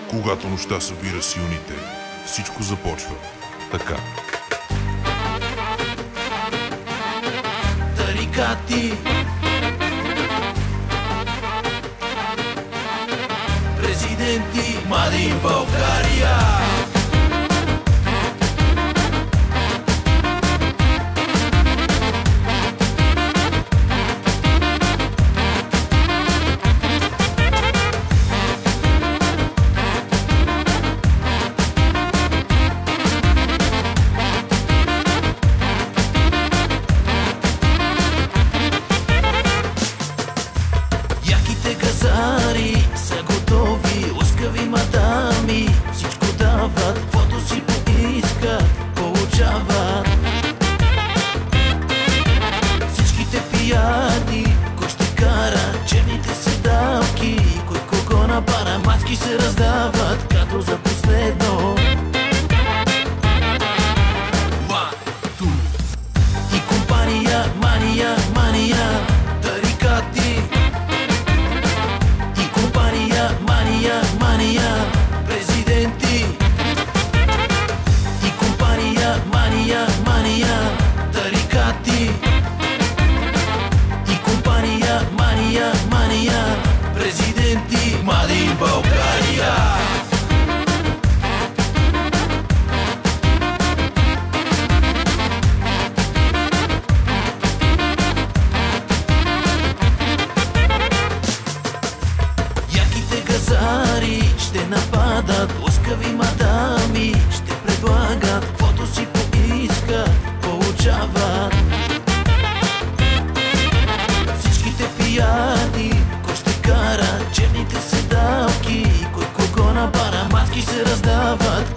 Когато нощта събира силните, всичко започва така. Тарикати, президенти, Made in България. Газари са готови, лъскави мадами, всичко дават, каквото си поискат, получават. Всичките пияни, кой ще кара черните седалки, кой кого напара, маски се раздават, като за последно. И компания, мания, мания, тарикати. Mania, президенти. И компания, мания, тарикати. И компания, мания, президенти, Made in България. Газари ще нападат, лъскави мадами ще предлагат, каквото си поискат, получават. Всичките пияни, кой ще кара черните седалки, кой кого набара, маски се раздават,